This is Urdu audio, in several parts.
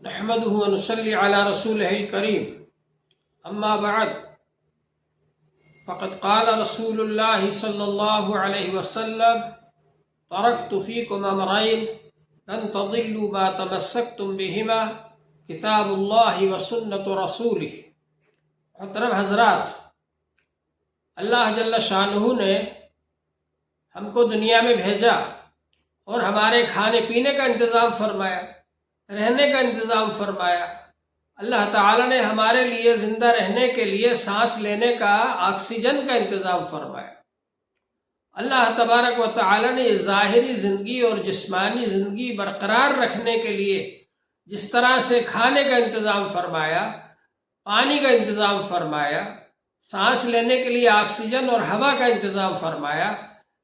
نحمده ونصلي على رسوله الكريم اما بعد فقد قال رسول الله صلى الله عليه وسلم تركت فيكم امرين لن تضلوا ما تمسكتم بهما کتاب اللہ و سنت رسولہ۔ محترم حضرات، اللہ جل شانہ نے ہم کو دنیا میں بھیجا اور ہمارے کھانے پینے کا انتظام فرمایا، رہنے کا انتظام فرمایا۔ اللہ تعالیٰ نے ہمارے لیے زندہ رہنے کے لیے سانس لینے کا، آکسیجن کا انتظام فرمایا۔ اللہ تبارک و تعالیٰ نے یہ ظاہری زندگی اور جسمانی زندگی برقرار رکھنے کے لیے جس طرح سے کھانے کا انتظام فرمایا، پانی کا انتظام فرمایا، سانس لینے کے لیے آکسیجن اور ہوا کا انتظام فرمایا،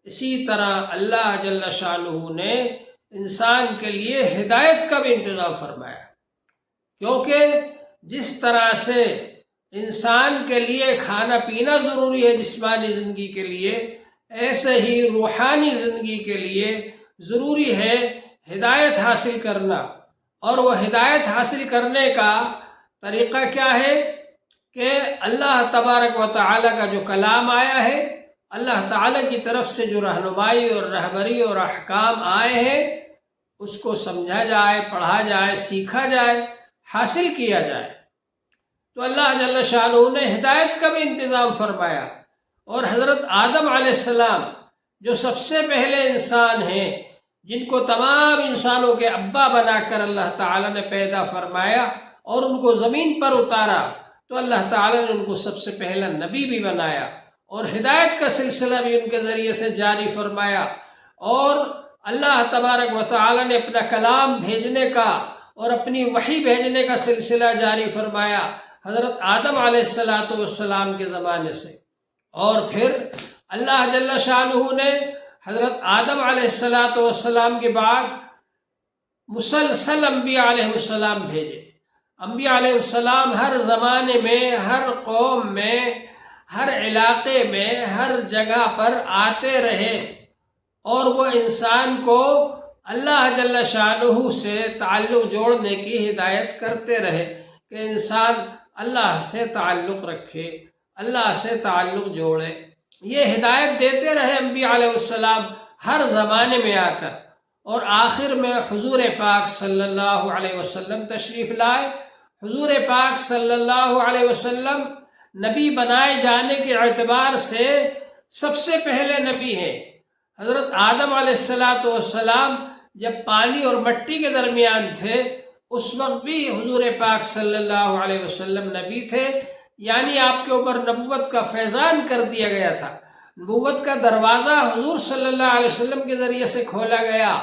اسی طرح اللہ جل شانہ نے انسان کے لیے ہدایت کا بھی انتظام فرمایا، کیونکہ جس طرح سے انسان کے لیے کھانا پینا ضروری ہے جسمانی زندگی کے لیے، ایسے ہی روحانی زندگی کے لیے ضروری ہے ہدایت حاصل کرنا۔ اور وہ ہدایت حاصل کرنے کا طریقہ کیا ہے کہ اللہ تبارک و تعالیٰ کا جو کلام آیا ہے، اللہ تعالیٰ کی طرف سے جو رہنمائی اور رہبری اور احکام آئے ہیں، اس کو سمجھا جائے، پڑھا جائے، سیکھا جائے، حاصل کیا جائے۔ تو اللہ جل شانہ نے ہدایت کا بھی انتظام فرمایا، اور حضرت آدم علیہ السلام جو سب سے پہلے انسان ہیں، جن کو تمام انسانوں کے ابا بنا کر اللہ تعالیٰ نے پیدا فرمایا اور ان کو زمین پر اتارا، تو اللہ تعالیٰ نے ان کو سب سے پہلا نبی بھی بنایا اور ہدایت کا سلسلہ بھی ان کے ذریعے سے جاری فرمایا۔ اور اللہ تبارک و تعالیٰ نے اپنا کلام بھیجنے کا اور اپنی وحی بھیجنے کا سلسلہ جاری فرمایا حضرت آدم علیہ السلام کے زمانے سے۔ اور پھر اللہ جل شانہ نے حضرت آدم علیہ السلام کے بعد مسلسل انبیاء علیہ السلام بھیجے۔ انبیاء علیہ السلام ہر زمانے میں، ہر قوم میں، ہر علاقے میں، ہر جگہ پر آتے رہے اور وہ انسان کو اللہ جل شانہ سے تعلق جوڑنے کی ہدایت کرتے رہے کہ انسان اللہ سے تعلق رکھے، اللہ سے تعلق جوڑے۔ یہ ہدایت دیتے رہے انبیاء علیہ السلام ہر زمانے میں آ کر، اور آخر میں حضور پاک صلی اللہ علیہ وسلم تشریف لائے۔ حضور پاک صلی اللہ علیہ وسلم نبی بنائے جانے کے اعتبار سے سب سے پہلے نبی ہیں۔ حضرت آدم علیہ السلام جب پانی اور مٹی کے درمیان تھے، اس وقت بھی حضور پاک صلی اللہ علیہ وسلم نبی تھے، یعنی آپ کے اوپر نبوت کا فیضان کر دیا گیا تھا، نبوت کا دروازہ حضور صلی اللہ علیہ وسلم کے ذریعے سے کھولا گیا،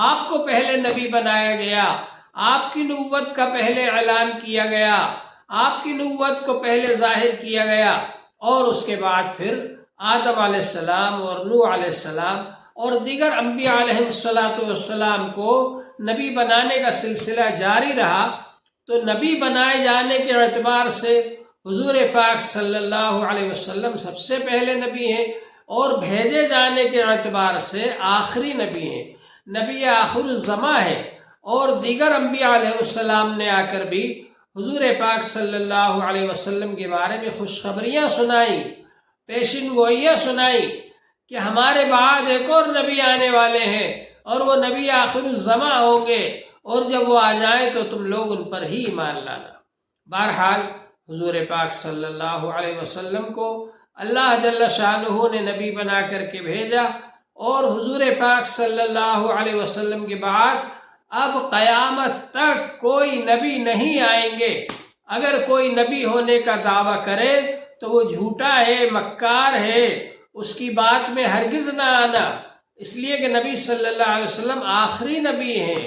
آپ کو پہلے نبی بنایا گیا، آپ کی نبوت کا پہلے اعلان کیا گیا، آپ کی نبوت کو پہلے ظاہر کیا گیا، اور اس کے بعد پھر آدم علیہ السلام اور نوح علیہ السلام اور دیگر انبیاء علیہ السلام کو نبی بنانے کا سلسلہ جاری رہا۔ تو نبی بنائے جانے کے اعتبار سے حضور پاک صلی اللہ علیہ وسلم سب سے پہلے نبی ہیں، اور بھیجے جانے کے اعتبار سے آخری نبی ہیں، نبی آخر الزماں ہیں۔ اور دیگر انبیاء علیہ السلام نے آ کر بھی حضور پاک صلی اللہ علیہ وسلم کے بارے میں خوشخبریاں سنائیں، پیشن گوئیاں سنائیں کہ ہمارے بعد ایک اور نبی آنے والے ہیں، اور وہ نبی آخر الزماں ہوں گے، اور جب وہ آ جائیں تو تم لوگ ان پر ہی ایمان لانا۔ بہرحال حضور پاک صلی اللہ علیہ وسلم کو اللہ جل شانہ نے نبی بنا کر کے بھیجا، اور حضور پاک صلی اللہ علیہ وسلم کے بعد اب قیامت تک کوئی نبی نہیں آئیں گے۔ اگر کوئی نبی ہونے کا دعویٰ کرے تو وہ جھوٹا ہے، مکار ہے، اس کی بات میں ہرگز نہ آنا، اس لیے کہ نبی صلی اللہ علیہ وسلم آخری نبی ہیں،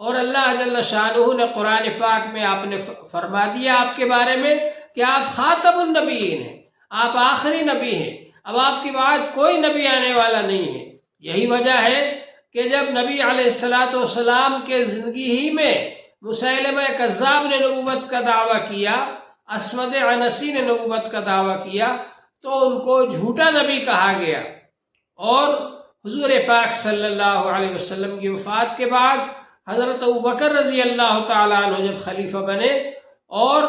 اور اللہ جل شانہ نے قرآن پاک میں آپ نے فرما دیا آپ کے بارے میں کہ آپ خاتم النبیین ہیں، آپ آخری نبی ہیں، اب آپ کے بعد کوئی نبی آنے والا نہیں ہے۔ یہی وجہ ہے کہ جب نبی علیہ السلام کے زندگی ہی میں مسیلمہ کذاب نے نبوت کا دعویٰ کیا، اسود عنسی نے نبوت کا دعویٰ کیا، تو ان کو جھوٹا نبی کہا گیا۔ اور حضور پاک صلی اللہ علیہ وسلم کی وفات کے بعد حضرت ابوبکر رضی اللہ تعالیٰ عنہ جب خلیفہ بنے اور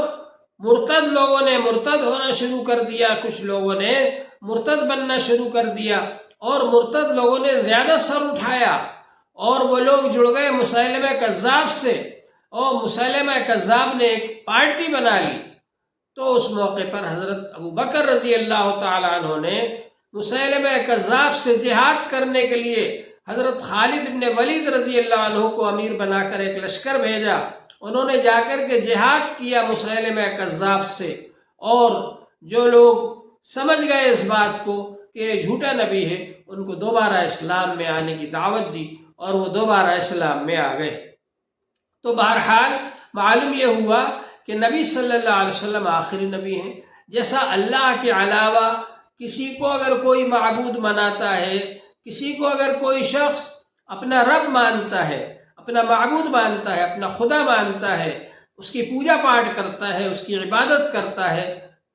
مرتد لوگوں نے مرتد ہونا شروع کر دیا، کچھ لوگوں نے مرتد بننا شروع کر دیا اور مرتد لوگوں نے زیادہ سر اٹھایا اور وہ لوگ جڑ گئے مسیلمہ کذاب سے، اور مسیلمہ کذاب نے ایک پارٹی بنا لی۔ تو اس موقع پر حضرت ابوبکر رضی اللہ تعالیٰ عنہ نے مسیلمہ کذاب سے جہاد کرنے کے لیے حضرت خالد بن ولید رضی اللہ عنہ کو امیر بنا کر ایک لشکر بھیجا۔ انہوں نے جا کر کے جہاد کیا مسیلمہ کذاب سے، اور جو لوگ سمجھ گئے اس بات کو کہ یہ جھوٹا نبی ہے، ان کو دوبارہ اسلام میں آنے کی دعوت دی اور وہ دوبارہ اسلام میں آ گئے۔ تو بہرحال معلوم یہ ہوا کہ نبی صلی اللہ علیہ وسلم آخری نبی ہیں۔ جیسا اللہ کے علاوہ کسی کو اگر کوئی معبود مناتا ہے، کسی کو اگر کوئی شخص اپنا رب مانتا ہے، اپنا معبود مانتا ہے، اپنا خدا مانتا ہے، اس کی پوجا پاٹ کرتا ہے، اس کی عبادت کرتا ہے،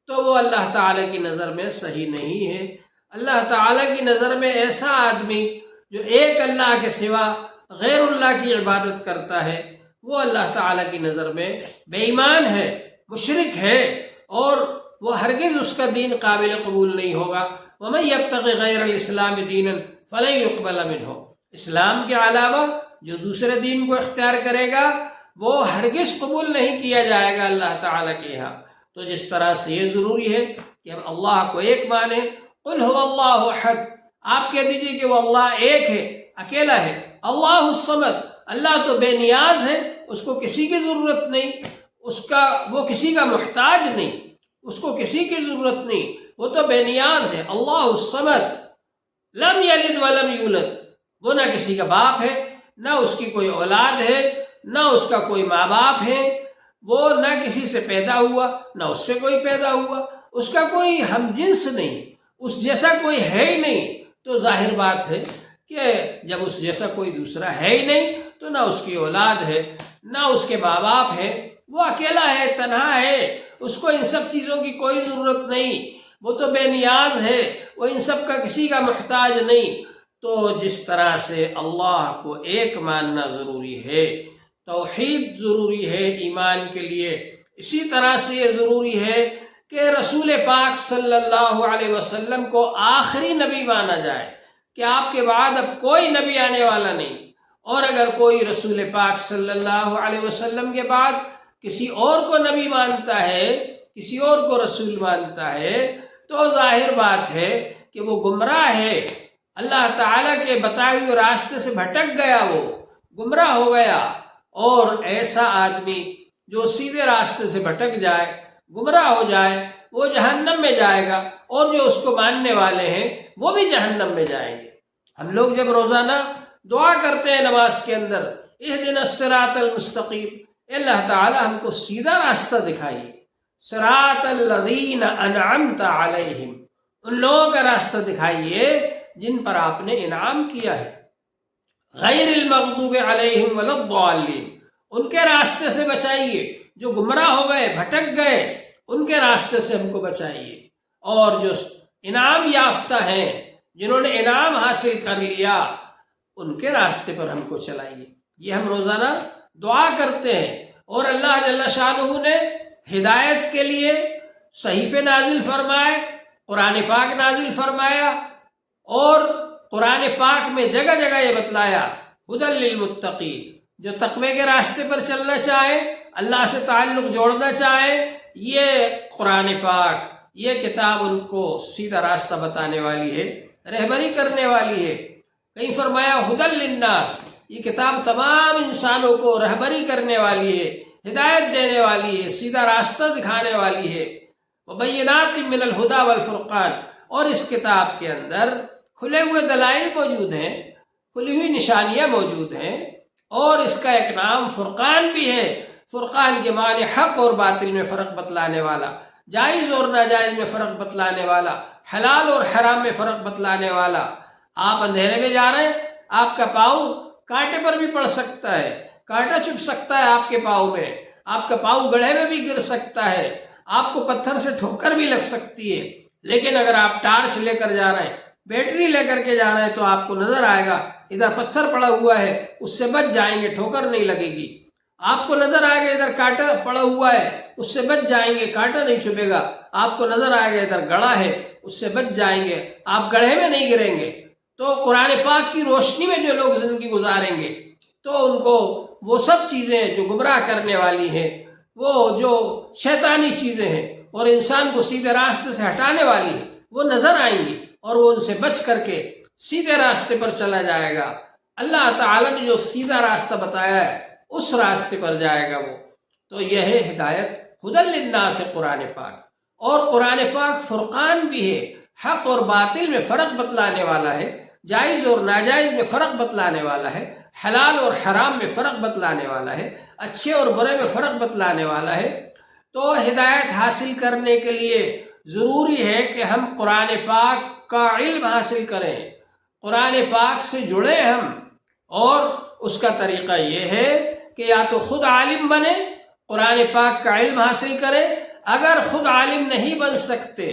تو وہ اللہ تعالیٰ کی نظر میں صحیح نہیں ہے۔ اللہ تعالیٰ کی نظر میں ایسا آدمی جو ایک اللہ کے سوا غیر اللہ کی عبادت کرتا ہے، وہ اللہ تعالیٰ کی نظر میں بے ایمان ہے، مشرک ہے، اور وہ ہرگز اس کا دین قابل قبول نہیں ہوگا۔ وَمَن يَبْتَغِ غَيْرَ الْإِسْلَامِ دِينًا فَلَن يُقْبَلَ مِنْهُ، اسلام کے علاوہ جو دوسرے دین کو اختیار کرے گا وہ ہرگز قبول نہیں کیا جائے گا اللہ تعالیٰ کے یہاں۔ تو جس طرح سے یہ ضروری ہے کہ ہم اللہ کو ایک مانیں، قُلْ هُوَ اللَّهُ أَحَدٌ، آپ کہہ دیجئے کہ وہ اللہ ایک ہے، اکیلا ہے۔ اللہ الصمد، اللہ تو بے نیاز ہے، اس کو کسی کی ضرورت نہیں، وہ کسی کا محتاج نہیں، اس کو کسی کی ضرورت نہیں، وہ تو بے نیاز ہے۔ اللہ الصمد، لم یلد ولم یولد، وہ نہ کسی کا باپ ہے، نہ اس کی کوئی اولاد ہے، نہ اس کا کوئی ماں باپ ہے، وہ نہ کسی سے پیدا ہوا نہ اس سے کوئی پیدا ہوا، اس کا کوئی ہم جنس نہیں، اس جیسا کوئی ہے ہی نہیں۔ تو ظاہر بات ہے کہ جب اس جیسا کوئی دوسرا ہے ہی نہیں تو نہ اس کی اولاد ہے نہ اس کے ماں باپ ہے، وہ اکیلا ہے، تنہا ہے، اس کو ان سب چیزوں کی کوئی ضرورت نہیں، وہ تو بے نیاز ہے، وہ ان سب کا کسی کا محتاج نہیں۔ تو جس طرح سے اللہ کو ایک ماننا ضروری ہے، توحید ضروری ہے ایمان کے لیے، اسی طرح سے یہ ضروری ہے کہ رسول پاک صلی اللہ علیہ وسلم کو آخری نبی مانا جائے، کہ آپ کے بعد اب کوئی نبی آنے والا نہیں، اور اگر کوئی رسول پاک صلی اللہ علیہ وسلم کے بعد کسی اور کو نبی مانتا ہے، کسی اور کو رسول مانتا ہے، تو ظاہر بات ہے کہ وہ گمراہ ہے، اللہ تعالیٰ کے بتائے ہوئے راستے سے بھٹک گیا، وہ گمراہ ہو گیا۔ اور ایسا آدمی جو سیدھے راستے سے بھٹک جائے، گمراہ ہو جائے، وہ جہنم میں جائے گا، اور جو اس کو ماننے والے ہیں وہ بھی جہنم میں جائیں گے۔ ہم لوگ جب روزانہ دعا کرتے ہیں نماز کے اندر، اہدنا الصراط المستقیم، اللہ تعالی ہم کو سیدھا راستہ دکھائیے، صراط الذین انعمت علیہم، ان لوگوں کا راستہ دکھائیے جن پر آپ نے انعام کیا ہے، غیر المغضوب علیہم ولا الضالین، ان کے راستے سے بچائیے، جو گمراہ ہو گئے، بھٹک گئے، ان کے راستے سے ہم کو بچائیے، اور جو انعام یافتہ ہیں، جنہوں نے انعام حاصل کر لیا، ان کے راستے پر ہم کو چلائیے۔ یہ ہم روزانہ دعا کرتے ہیں، اور اللہ جل شانہ نے ہدایت کے لیے صحیفے نازل فرمائے، قرآن پاک نازل فرمایا، اور قرآن پاک میں جگہ جگہ یہ بتلایا، ھدی للمتقین، جو تقوی کے راستے پر چلنا چاہے، اللہ سے تعلق جوڑنا چاہے، یہ قرآن پاک، یہ کتاب ان کو سیدھا راستہ بتانے والی ہے، رہبری کرنے والی ہے۔ کہیں فرمایا ھدی للناس، یہ کتاب تمام انسانوں کو رہبری کرنے والی ہے، ہدایت دینے والی ہے، سیدھا راستہ دکھانے والی ہے۔ وبینات من الہدی والفرقان، اور اس کتاب کے اندر کھلے ہوئے دلائل موجود ہیں، کھلی ہوئی نشانیاں موجود ہیں، اور اس کا ایک نام فرقان بھی ہے۔ فرقان کے معنی حق اور باطل میں فرق بتلانے والا، جائز اور ناجائز میں فرق بتلانے والا، حلال اور حرام میں فرق بتلانے والا۔ آپ اندھیرے میں جا رہے ہیں، آپ کا پاؤں کانٹے پر بھی پڑ سکتا ہے، کانٹا چبھ سکتا ہے آپ کے پاؤں میں، آپ کا پاؤں گڑھے میں بھی گر سکتا ہے، آپ کو پتھر سے ٹھوکر بھی لگ سکتی ہے، لیکن اگر آپ ٹارچ لے کر جا رہے ہیں، بیٹری لے کر کے جا رہے ہیں تو آپ کو نظر آئے گا ادھر پتھر پڑا ہوا ہے، اس سے بچ جائیں گے، ٹھوکر نہیں لگے گی۔ آپ کو نظر آئے گا ادھر کانٹا پڑا ہوا ہے، اس سے بچ جائیں گے، کانٹا نہیں چبھے گا۔ آپ کو نظر آئے گا ادھر گڑھا ہے، اس سے بچ جائیں گے، آپ گڑھے میں نہیں گریں گے۔ تو قرآن پاک کی روشنی میں جو لوگ زندگی گزاریں گے تو ان کو وہ سب چیزیں جو گمراہ کرنے والی ہیں، وہ جو شیطانی چیزیں ہیں اور انسان کو سیدھے راستے سے ہٹانے والی ہیں، وہ نظر آئیں گی اور وہ ان سے بچ کر کے سیدھے راستے پر چلا جائے گا۔ اللہ تعالیٰ نے جو سیدھا راستہ بتایا ہے اس راستے پر جائے گا وہ۔ تو یہ ہے ہدایت، ہدی للناس قرآن پاک۔ اور قرآن پاک فرقان بھی ہے، حق اور باطل میں فرق بتلانے والا ہے، جائز اور ناجائز میں فرق بتلانے والا ہے، حلال اور حرام میں فرق بتلانے والا ہے، اچھے اور برے میں فرق بتلانے والا ہے۔ تو ہدایت حاصل کرنے کے لیے ضروری ہے کہ ہم قرآن پاک کا علم حاصل کریں، قرآن پاک سے جڑیں ہم۔ اور اس کا طریقہ یہ ہے کہ یا تو خود عالم بنے، قرآن پاک کا علم حاصل کریں، اگر خود عالم نہیں بن سکتے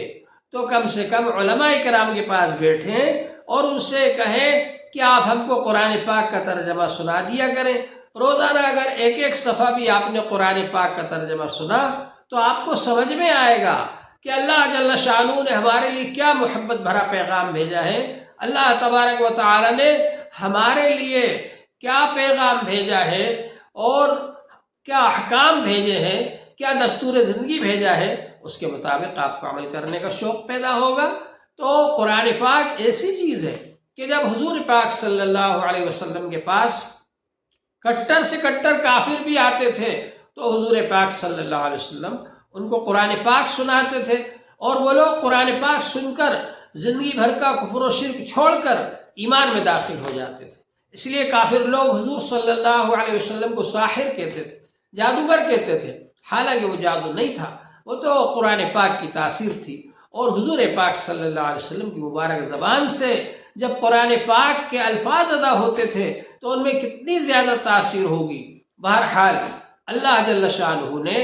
تو کم سے کم علماء کرام کے پاس بیٹھیں اور ان سے کہیں کہ آپ ہم کو قرآن پاک کا ترجمہ سنا دیا کریں۔ روزانہ اگر ایک ایک صفحہ بھی آپ نے قرآن پاک کا ترجمہ سنا تو آپ کو سمجھ میں آئے گا کہ اللہ جل شانہ نے ہمارے لیے کیا محبت بھرا پیغام بھیجا ہے، اللہ تبارک و تعالی نے ہمارے لیے کیا پیغام بھیجا ہے اور کیا احکام بھیجے ہیں، کیا دستور زندگی بھیجا ہے، اس کے مطابق آپ کو عمل کرنے کا شوق پیدا ہوگا۔ تو قرآن پاک ایسی چیز ہے کہ جب حضور پاک صلی اللہ علیہ وسلم کے پاس کٹر سے کٹر کافر بھی آتے تھے تو حضور پاک صلی اللہ علیہ وسلم ان کو قرآن پاک سناتے تھے، اور وہ لوگ قرآن پاک سن کر زندگی بھر کا کفر و شرک چھوڑ کر ایمان میں داخل ہو جاتے تھے۔ اس لیے کافر لوگ حضور صلی اللہ علیہ وسلم کو ساحر کہتے تھے، جادوگر کہتے تھے، حالانکہ وہ جادو نہیں تھا، وہ تو قرآن پاک کی تاثیر تھی۔ اور حضور پاک صلی اللہ علیہ وسلم کی مبارک زبان سے جب قرآن پاک کے الفاظ ادا ہوتے تھے تو ان میں کتنی زیادہ تاثیر ہوگی۔ بہرحال اللہ جل شانہ نے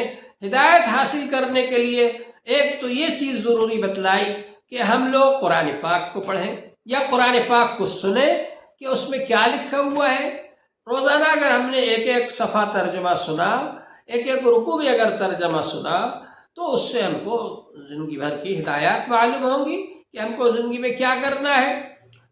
ہدایت حاصل کرنے کے لیے ایک تو یہ چیز ضروری بتلائی کہ ہم لوگ قرآن پاک کو پڑھیں یا قرآن پاک کو سنیں کہ اس میں کیا لکھا ہوا ہے۔ روزانہ اگر ہم نے ایک ایک صفحہ ترجمہ سنا، ایک ایک رکوع بھی اگر ترجمہ سنا تو اس سے ہم کو زندگی بھر کی ہدایات معلوم ہوں گی کہ ہم کو زندگی میں کیا کرنا ہے۔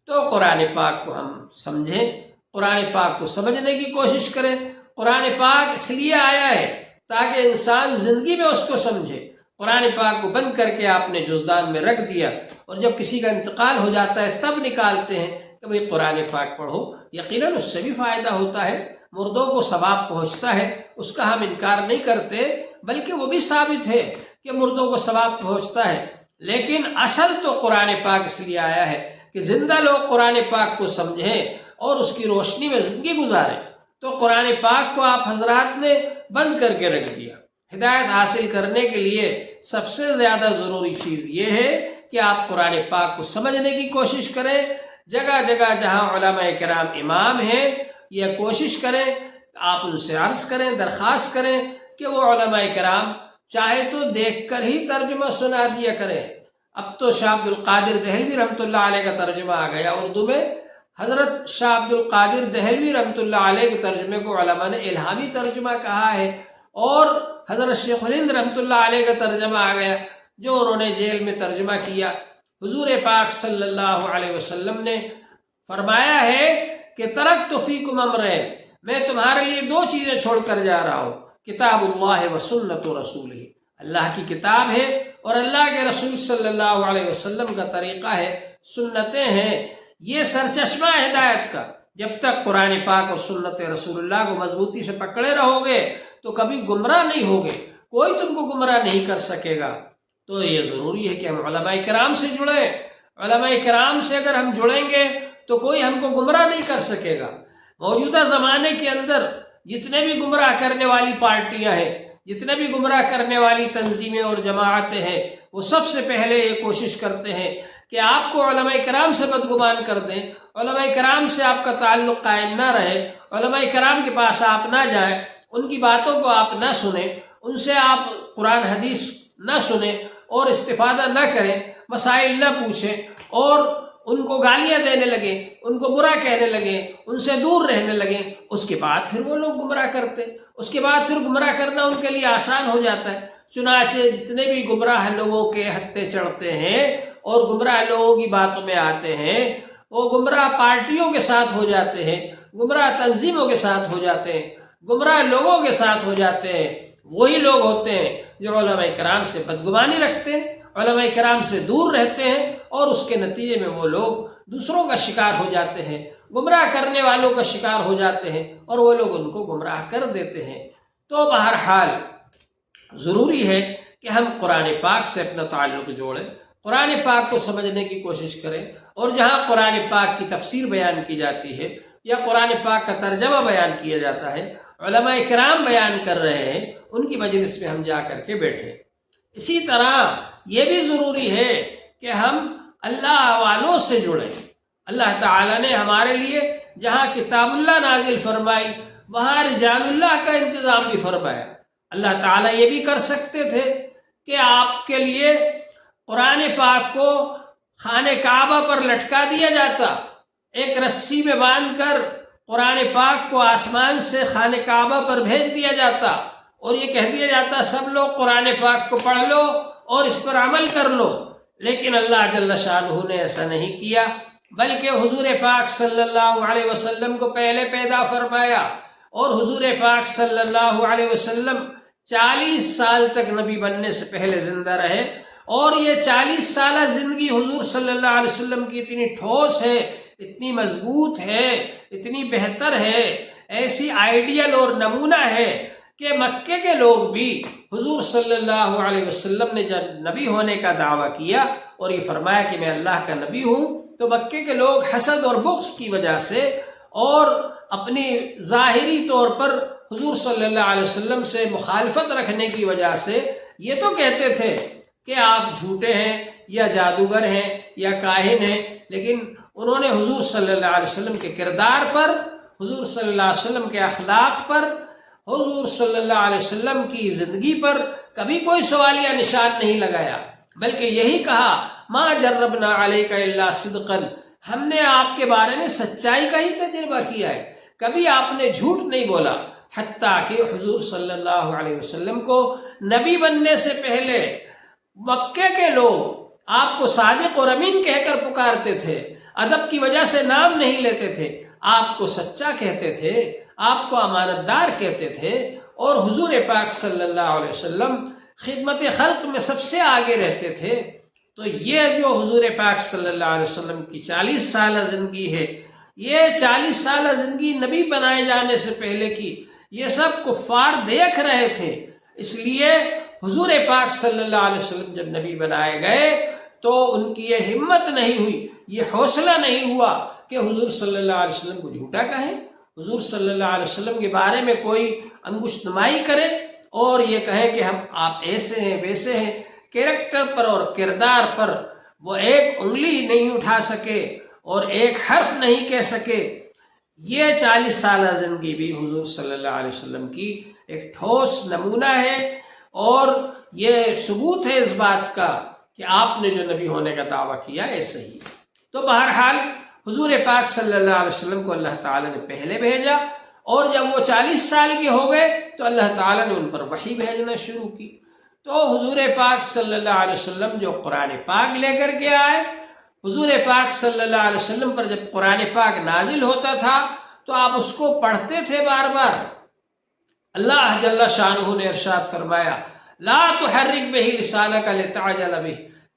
تو قرآن پاک کو ہم سمجھیں، قرآن پاک کو سمجھنے کی کوشش کریں۔ قرآن پاک اس لیے آیا ہے تاکہ انسان زندگی میں اس کو سمجھے۔ قرآن پاک کو بند کر کے آپ نے جزدان میں رکھ دیا اور جب کسی کا انتقال ہو جاتا ہے تب نکالتے ہیں کہ بھئی قرآن پاک پڑھو۔ یقیناً اس سے بھی فائدہ ہوتا ہے، مردوں کو ثواب پہنچتا ہے، اس کا ہم انکار نہیں کرتے، بلکہ وہ بھی ثابت ہے کہ مردوں کو ثواب پہنچتا ہے۔ لیکن اصل تو قرآن پاک اس لیے آیا ہے کہ زندہ لوگ قرآن پاک کو سمجھیں اور اس کی روشنی میں زندگی گزاریں۔ تو قرآن پاک کو آپ حضرات نے بند کر کے رکھ دیا۔ ہدایت حاصل کرنے کے لیے سب سے زیادہ ضروری چیز یہ ہے کہ آپ قرآن پاک کو سمجھنے کی کوشش کریں۔ جگہ جگہ جہاں علماء کرام امام ہیں یہ کوشش کریں، آپ ان سے عرض کریں، درخواست کریں کہ وہ علماء کرام چاہے تو دیکھ کر ہی ترجمہ سنا دیا کریں۔ اب تو شاہ عبد القادر دہلوی رحمۃ اللہ علیہ کا ترجمہ آ گیا اردو میں۔ حضرت شاہ عبد القادر دہلوی رحمۃ اللہ علیہ کے ترجمے کو علماء نے الہامی ترجمہ کہا ہے، اور حضرت شیخ الہند رحمۃ اللہ علیہ کا ترجمہ آ گیا جو انہوں نے جیل میں ترجمہ کیا۔ حضور پاک صلی اللہ علیہ وسلم نے فرمایا ہے کہ ترکت فیکم امرین، میں تمہارے لیے دو چیزیں چھوڑ کر جا رہا ہوں، کتاب اللہ و سنت رسولہ، اللہ کی کتاب ہے اور اللہ کے رسول صلی اللہ علیہ وسلم کا طریقہ ہے، سنتیں ہیں۔ یہ سرچشمہ ہدایت کا، جب تک قرآن پاک اور سنت رسول اللہ کو مضبوطی سے پکڑے رہو گے تو کبھی گمراہ نہیں ہوگے، کوئی تم کو گمراہ نہیں کر سکے گا۔ تو یہ ضروری ہے کہ ہم علماء کرام سے جڑیں۔ علماء کرام سے اگر ہم جڑیں گے تو کوئی ہم کو گمراہ نہیں کر سکے گا۔ موجودہ زمانے کے اندر جتنے بھی گمراہ کرنے والی پارٹیاں ہیں، جتنے بھی گمراہ کرنے والی تنظیمیں اور جماعتیں ہیں، وہ سب سے پہلے یہ کوشش کرتے ہیں کہ آپ کو علماء کرام سے بدگمان کر دیں، علماء کرام سے آپ کا تعلق قائم نہ رہے، علماء کرام کے پاس آپ نہ جائیں، ان کی باتوں کو آپ نہ سنیں، ان سے آپ قرآن حدیث نہ سنیں اور استفادہ نہ کریں، مسائل نہ پوچھیں، اور ان کو گالیاں دینے لگے، ان کو برا کہنے لگے، ان سے دور رہنے لگے، اس کے بعد پھر وہ لوگ گمراہ کرتے، اس کے بعد پھر گمراہ کرنا ان کے لیے آسان ہو جاتا ہے۔ چنانچہ جتنے بھی گمراہ لوگوں کے ہتھے چڑھتے ہیں اور گمراہ لوگوں کی باتوں میں آتے ہیں، وہ گمراہ پارٹیوں کے ساتھ ہو جاتے ہیں، گمراہ تنظیموں کے ساتھ ہو جاتے ہیں، گمراہ لوگوں کے ساتھ ہو جاتے ہیں۔ وہی لوگ ہوتے ہیں جو علماء کرام سے بدگمانی رکھتے ہیں، علماء کرام سے دور رہتے ہیں، اور اس کے نتیجے میں وہ لوگ دوسروں کا شکار ہو جاتے ہیں، گمراہ کرنے والوں کا شکار ہو جاتے ہیں، اور وہ لوگ ان کو گمراہ کر دیتے ہیں۔ تو بہرحال ضروری ہے کہ ہم قرآن پاک سے اپنا تعلق جوڑیں، قرآن پاک کو سمجھنے کی کوشش کریں، اور جہاں قرآن پاک کی تفسیر بیان کی جاتی ہے یا قرآن پاک کا ترجمہ بیان کیا جاتا ہے، علماء کرام بیان کر رہے ہیں، ان کی مجلس میں ہم جا کر کے بیٹھیں۔ اسی طرح یہ بھی ضروری ہے کہ ہم اللہ والوں سے جڑیں۔ اللہ تعالیٰ نے ہمارے لیے جہاں کتاب اللہ نازل فرمائی، وہاں رجال اللہ کا انتظام بھی فرمایا۔ اللہ تعالیٰ یہ بھی کر سکتے تھے کہ آپ کے لیے قرآن پاک کو خانہ کعبہ پر لٹکا دیا جاتا، ایک رسی میں باندھ کر قرآن پاک کو آسمان سے خانہ کعبہ پر بھیج دیا جاتا، اور یہ کہہ دیا جاتا سب لوگ قرآن پاک کو پڑھ لو اور اس پر عمل کر لو۔ لیکن اللہ جل شانہ نے ایسا نہیں کیا، بلکہ حضور پاک صلی اللہ علیہ وسلم کو پہلے پیدا فرمایا، اور حضور پاک صلی اللہ علیہ وسلم 40 سال تک نبی بننے سے پہلے زندہ رہے، اور یہ 40 سالہ زندگی حضور صلی اللہ علیہ وسلم کی اتنی ٹھوس ہے، اتنی مضبوط ہے، اتنی بہتر ہے، ایسی آئیڈیل اور نمونہ ہے کہ مکے کے لوگ بھی حضور صلی اللہ علیہ وسلم نے جب نبی ہونے کا دعویٰ کیا اور یہ فرمایا کہ میں اللہ کا نبی ہوں، تو مکے کے لوگ حسد اور بغض کی وجہ سے اور اپنی ظاہری طور پر حضور صلی اللہ علیہ وسلم سے مخالفت رکھنے کی وجہ سے یہ تو کہتے تھے کہ آپ جھوٹے ہیں یا جادوگر ہیں یا کاہن ہیں، لیکن انہوں نے حضور صلی اللہ علیہ وسلم کے کردار پر، حضور صلی اللہ علیہ وسلم کے اخلاق پر، حضور صلی اللہ علیہ وسلم کی زندگی پر کبھی کوئی سوالیہ نشان نہیں لگایا، بلکہ یہی کہا ما جربنا علیک الا صدقا، ہم نے آپ کے بارے میں سچائی کا ہی تجربہ کیا ہے، کبھی آپ نے جھوٹ نہیں بولا۔ حتیٰ کہ حضور صلی اللہ علیہ وسلم کو نبی بننے سے پہلے مکے کے لوگ آپ کو صادق اور امین کہہ کر پکارتے تھے، ادب کی وجہ سے نام نہیں لیتے تھے، آپ کو سچا کہتے تھے، آپ کو امانت دار کہتے تھے، اور حضور پاک صلی اللہ علیہ وسلم خدمت خلق میں سب سے آگے رہتے تھے۔ تو یہ جو حضور پاک صلی اللہ علیہ وسلم کی 40 سالہ زندگی ہے، یہ 40 سالہ زندگی نبی بنائے جانے سے پہلے کی، یہ سب کفار دیکھ رہے تھے، اس لیے حضور پاک صلی اللہ علیہ وسلم جب نبی بنائے گئے تو ان کی یہ ہمت نہیں ہوئی، یہ حوصلہ نہیں ہوا کہ حضور صلی اللہ علیہ وسلم کو جھوٹا کہیں، حضور صلی اللہ علیہ وسلم کے بارے میں کوئی انگشت نمائی کرے اور یہ کہے کہ آپ ایسے ہیں ویسے ہیں۔ کیریکٹر پر اور کردار پر وہ ایک انگلی نہیں اٹھا سکے اور ایک حرف نہیں کہہ سکے۔ یہ 40 سالہ زندگی بھی حضور صلی اللہ علیہ وسلم کی ایک ٹھوس نمونہ ہے، اور یہ ثبوت ہے اس بات کا کہ آپ نے جو نبی ہونے کا دعویٰ کیا ہے صحیح۔ تو بہرحال حضور پاک صلی اللہ علیہ وسلم کو اللہ تعالیٰ نے پہلے بھیجا، اور جب وہ 40 سال کے ہو گئے تو اللہ تعالیٰ نے ان پر وحی بھیجنا شروع کی۔ تو حضور پاک صلی اللہ علیہ وسلم جو قرآن پاک لے کر کے آئے، حضور پاک صلی اللہ علیہ وسلم پر جب قرآن پاک نازل ہوتا تھا تو آپ اس کو پڑھتے تھے بار بار۔ اللہ جل شانہ نے ارشاد فرمایا لا تحرک بہ لسانک لتعجل بہ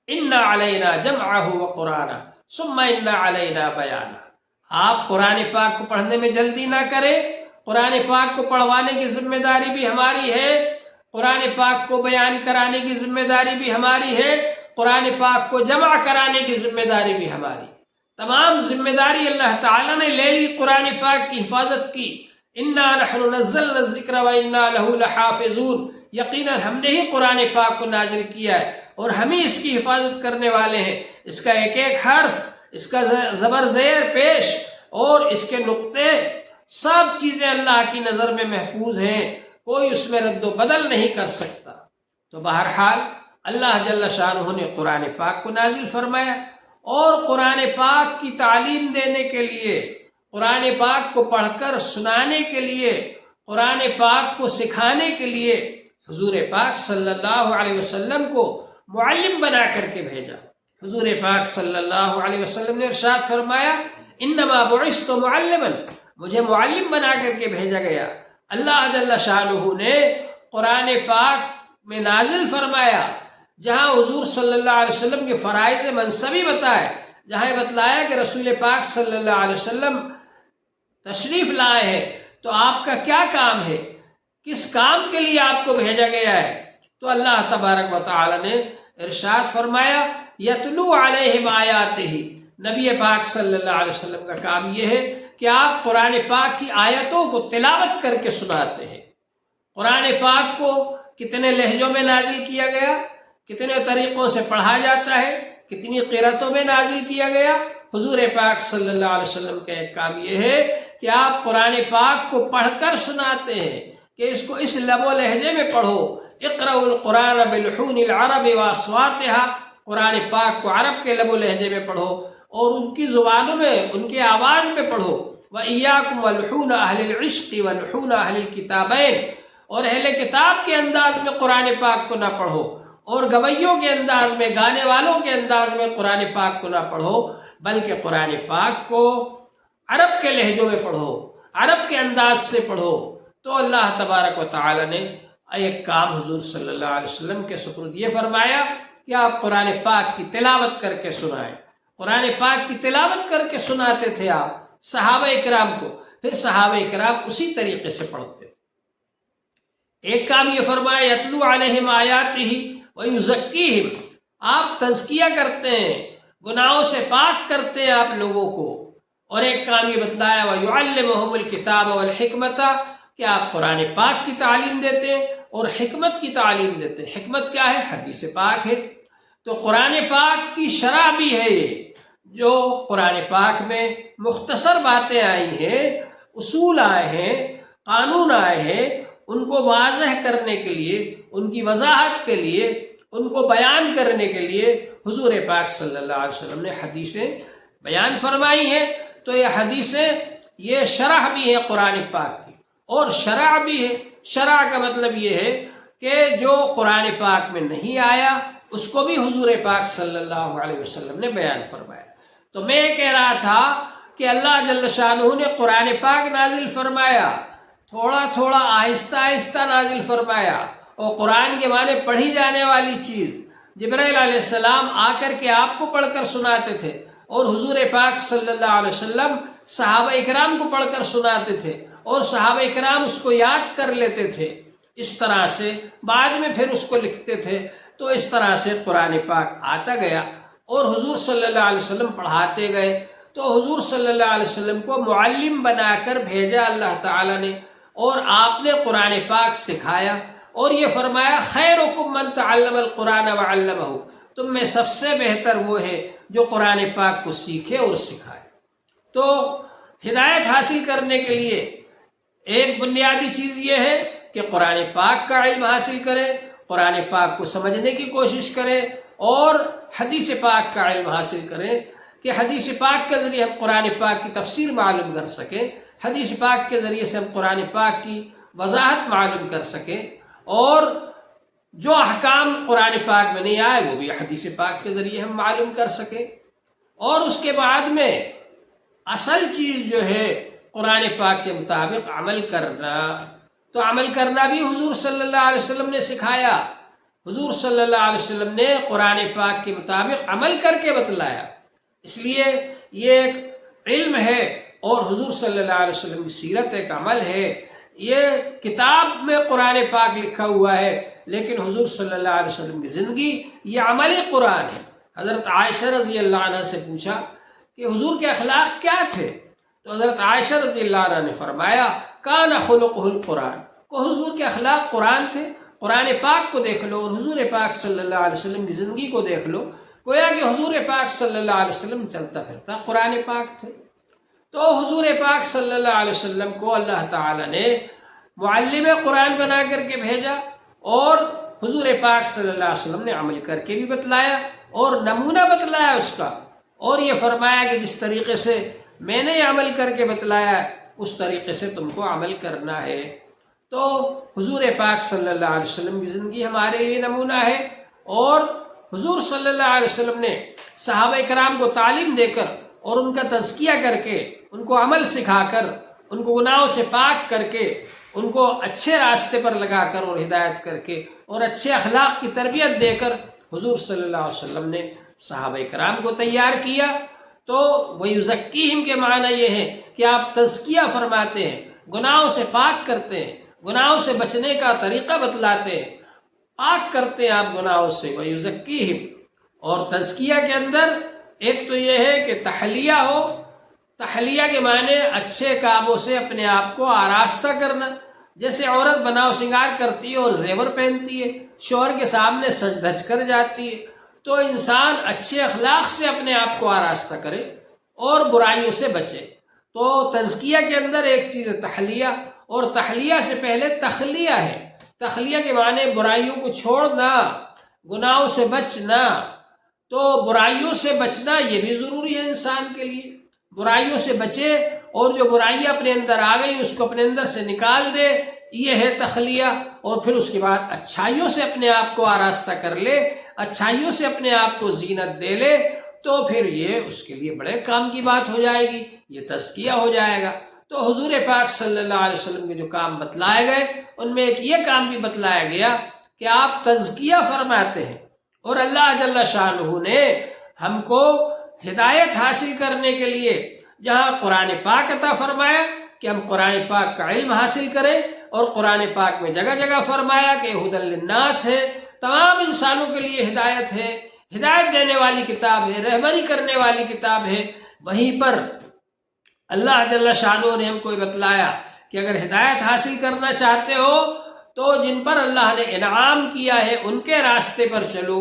ان علینا جمعہ وقرآنہ ثم ان علینا بیانہ۔ آپ قرآن پاک کو پڑھنے میں جلدی نہ کریں، قرآن پاک کو پڑھوانے کی ذمہ داری بھی ہماری ہے، قرآن پاک کو بیان کرانے کی ذمہ داری بھی ہماری ہے، قرآن پاک کو جمع کرانے کی ذمہ داری بھی ہماری۔ تمام ذمہ داری اللہ تعالیٰ نے لے لی قرآن پاک کی حفاظت کی۔ انا نحن نزلنا الذکر وانا لہ لحافظون، یقیناً ہم نے ہی قرآن پاک کو نازل کیا ہے اور ہم ہی اس کی حفاظت کرنے والے ہیں۔ اس کا ایک ایک حرف، اس کا زبر زیر پیش اور اس کے نقطے، سب چیزیں اللہ کی نظر میں محفوظ ہیں، کوئی اس میں رد و بدل نہیں کر سکتا۔ تو بہرحال اللہ جل شانہ نے قرآن پاک کو نازل فرمایا، اور قرآن پاک کی تعلیم دینے کے لیے، قرآن پاک کو پڑھ کر سنانے کے لیے، قرآن پاک کو سکھانے کے لیے حضور پاک صلی اللہ علیہ وسلم کو معلم بنا کر کے بھیجا۔ حضور پاک صلی اللہ علیہ وسلم نے ارشاد فرمایا انما بعثت معلما، مجھے معلم بنا کر کے بھیجا گیا۔ اللہ جل شانہ نے قرآن پاک میں نازل فرمایا، جہاں حضور صلی اللہ علیہ وسلم کے فرائض منصبی بتائے، جہاں یہ بتلایا کہ رسول پاک صلی اللہ علیہ وسلم تشریف لائے ہیں تو آپ کا کیا کام ہے، کس کام کے لیے آپ کو بھیجا گیا ہے، تو اللہ تبارک و تعالی نے ارشاد فرمایا یتلو علیہم آیاتہ، نبی پاک صلی اللہ علیہ وسلم کا کام یہ ہے کہ آپ قرآن پاک کی آیتوں کو تلاوت کر کے سناتے ہیں۔ قرآن پاک کو کتنے لہجوں میں نازل کیا گیا، کتنے طریقوں سے پڑھا جاتا ہے، کتنی قرأتوں میں نازل کیا گیا، حضور پاک صلی اللہ علیہ وسلم کا ایک کام یہ ہے کہ آپ قرآن پاک کو پڑھ کر سناتے ہیں کہ اس کو اس لب و لہجے میں پڑھو، اقرأوا القرآن بلحون العرب واصواتها، قرآن پاک کو عرب کے لب و لہجے میں پڑھو اور ان کی زبانوں میں، ان کے آواز میں پڑھو۔ وَإِيَّاكُمْ وَلُحُونَ أَهْلِ الْعِشْقِ وَلُحُونَ أَهْلِ الْكِتَابَيْنِ، اور اہل کتاب کے انداز میں قرآن پاک کو نہ پڑھو، اور گویوں کے انداز میں، گانے والوں کے انداز میں قرآن پاک کو نہ پڑھو، بلکہ قرآن پاک کو عرب کے لہجوں میں پڑھو، عرب کے انداز سے پڑھو۔ تو اللہ تبارک و تعالی نے ایک کام حضور صلی اللہ علیہ وسلم کے سپرد یہ فرمایا کہ آپ قرآن پاک کی تلاوت کر کے سنائیں۔ قرآن پاک کی تلاوت کر کے سناتے تھے آپ صحابہ اکرام کو، پھر صحابہ اکرام اسی طریقے سے پڑھتے تھے۔ ایک کام یہ فرمایا یتلو علیہم آیاتہ ویزکیہم، آپ تزکیہ کرتے ہیں، گناہوں سے پاک کرتے ہیں آپ لوگوں کو۔ اور ایک کام یہ بتلایا ویعلمہم الکتاب والحکمت، کہ آپ قرآن پاک کی تعلیم دیتے ہیں اور حکمت کی تعلیم دیتے ہیں۔ حکمت کیا ہے؟ حدیث پاک ہے۔ تو قرآن پاک کی شرح بھی ہے یہ، جو قرآن پاک میں مختصر باتیں آئی ہیں، اصول آئے ہیں، قانون آئے ہیں، ان کو واضح کرنے کے لیے، ان کی وضاحت کے لیے، ان کو بیان کرنے کے لیے حضور پاک صلی اللہ علیہ وسلم نے حدیثیں بیان فرمائی ہیں۔ تو یہ حدیثیں، یہ شرح بھی ہے قرآن پاک کی، اور شرع بھی ہے۔ شرع کا مطلب یہ ہے کہ جو قرآن پاک میں نہیں آیا اس کو بھی حضور پاک صلی اللہ علیہ وسلم نے بیان فرمایا۔ تو میں یہ کہہ رہا تھا کہ اللہ جل شانہ نے قرآن پاک نازل فرمایا، تھوڑا تھوڑا آہستہ آہستہ نازل فرمایا، اور قرآن کے معنی پڑھی جانے والی چیز جبرائیل علیہ السلام آ کر کے آپ کو پڑھ کر سناتے تھے، اور حضور پاک صلی اللہ علیہ وسلم صحابہ اکرام کو پڑھ کر سناتے تھے، اور صحابہ اکرام اس کو یاد کر لیتے تھے، اس طرح سے بعد میں پھر اس کو لکھتے تھے۔ تو اس طرح سے قرآن پاک آتا گیا اور حضور صلی اللہ علیہ وسلم پڑھاتے گئے۔ تو حضور صلی اللہ علیہ وسلم کو معلم بنا کر بھیجا اللہ تعالیٰ نے، اور آپ نے قرآن پاک سکھایا، اور یہ فرمایا خیرکم من تعلم القرآن وعلمہ، تم میں سب سے بہتر وہ ہے جو قرآن پاک کو سیکھے اور سکھائے۔ تو ہدایت حاصل کرنے کے لیے ایک بنیادی چیز یہ ہے کہ قرآن پاک کا علم حاصل کرے، قرآن پاک کو سمجھنے کی کوشش کرے، اور حدیث پاک کا علم حاصل کرے کہ حدیث پاک کے ذریعے ہم قرآن پاک کی تفسیر معلوم کر سکیں، حدیث پاک کے ذریعے سے ہم قرآن پاک کی وضاحت معلوم کر سکیں، اور جو احکام قرآن پاک میں نہیں آئے وہ بھی حدیث پاک کے ذریعے ہم معلوم کر سکیں۔ اور اس کے بعد میں اصل چیز جو ہے قرآن پاک کے مطابق عمل کرنا، تو عمل کرنا بھی حضور صلی اللہ علیہ وسلم نے سکھایا۔ حضور صلی اللہ علیہ وسلم نے قرآن پاک کے مطابق عمل کر کے بتلایا، اس لیے یہ ایک علم ہے، اور حضور صلی اللہ علیہ وسلم کی سیرت ایک عمل ہے۔ یہ کتاب میں قرآن پاک لکھا ہوا ہے، لیکن حضور صلی اللہ علیہ وسلم کی زندگی یہ عملی قرآن ہے۔ حضرت عائشہ رضی اللہ عنہ سے پوچھا کہ حضور کے اخلاق کیا تھے، تو حضرت عائشہ رضی اللہ عنہ نے فرمایا کان خلقہ القرآن، کو حضور کے اخلاق قرآن تھے۔ قرآن پاک کو دیکھ لو اور حضور پاک صلی اللہ علیہ وسلم کی زندگی کو دیکھ لو، گویا کہ حضور پاک صلی اللہ علیہ وسلم چلتا پھرتا قرآن پاک تھے۔ تو حضور پاک صلی اللہ علیہ وسلم کو اللہ تعالیٰ نے معلم قرآن بنا کر کے بھیجا، اور حضور پاک صلی اللہ علیہ وسلم نے عمل کر کے بھی بتلایا اور نمونہ بتلایا اس کا۔ اور یہ فرمایا کہ جس طریقے سے میں نے عمل کر کے بتلایا اس طریقے سے تم کو عمل کرنا ہے۔ تو حضور پاک صلی اللہ علیہ وسلم کی زندگی ہمارے لیے نمونہ ہے، اور حضور صلی اللہ علیہ وسلم نے صحابہ کرام کو تعلیم دے کر اور ان کا تزکیہ کر کے، ان کو عمل سکھا کر، ان کو گناہوں سے پاک کر کے، ان کو اچھے راستے پر لگا کر اور ہدایت کر کے اور اچھے اخلاق کی تربیت دے کر حضور صلی اللہ علیہ وسلم نے صحابہ کرام کو تیار کیا۔ تو وَيُزَكِّيهِمْ کے معنی یہ ہے کہ آپ تزکیہ فرماتے ہیں، گناہوں سے پاک کرتے ہیں، گناہوں سے بچنے کا طریقہ بتلاتے ہیں، پاک کرتے ہیں آپ گناہوں سے۔ وَيُزَكِّيهِمْ، اور تزکیہ کے اندر ایک تو یہ ہے کہ تحلیہ ہو۔ تحلیہ کے معنی اچھے کاموں سے اپنے آپ کو آراستہ کرنا، جیسے عورت بناؤ سنگار کرتی ہے اور زیور پہنتی ہے، شوہر کے سامنے سج دھج کر جاتی ہے، تو انسان اچھے اخلاق سے اپنے آپ کو آراستہ کرے اور برائیوں سے بچے۔ تو تزکیہ کے اندر ایک چیز ہے تحلیہ، اور تحلیہ سے پہلے تخلیہ ہے۔ تخلیہ کے معنی برائیوں کو چھوڑنا، گناہوں سے بچنا۔ تو برائیوں سے بچنا یہ بھی ضروری ہے انسان کے لیے، برائیوں سے بچے، اور جو برائیاں اپنے اندر آ گئی اس کو اپنے اندر سے نکال دے، یہ ہے تخلیہ۔ اور پھر اس کے بعد اچھائیوں سے اپنے آپ کو آراستہ کر لے، اچھائیوں سے اپنے آپ کو زینت دے لے، تو پھر یہ اس کے لیے بڑے کام کی بات ہو جائے گی، یہ تزکیہ ہو جائے گا۔ تو حضور پاک صلی اللہ علیہ وسلم کے جو کام بتلائے گئے ان میں ایک یہ کام بھی بتلایا گیا کہ آپ تزکیہ فرماتے ہیں، اور اللہ جل شانہ نے ہم کو ہدایت حاصل کرنے کے لیے جہاں قرآن پاک عطا فرمایا کہ ہم قرآن پاک کا علم حاصل کریں، اور قرآن پاک میں جگہ جگہ فرمایا کہ ھدی للناس ہے، تمام انسانوں کے لیے ہدایت ہے، ہدایت دینے والی کتاب ہے، رہبری کرنے والی کتاب ہے۔ وہیں پر اللہ جل شانہ نے ہم کو بتلایا کہ اگر ہدایت حاصل کرنا چاہتے ہو تو جن پر اللہ نے انعام کیا ہے ان کے راستے پر چلو۔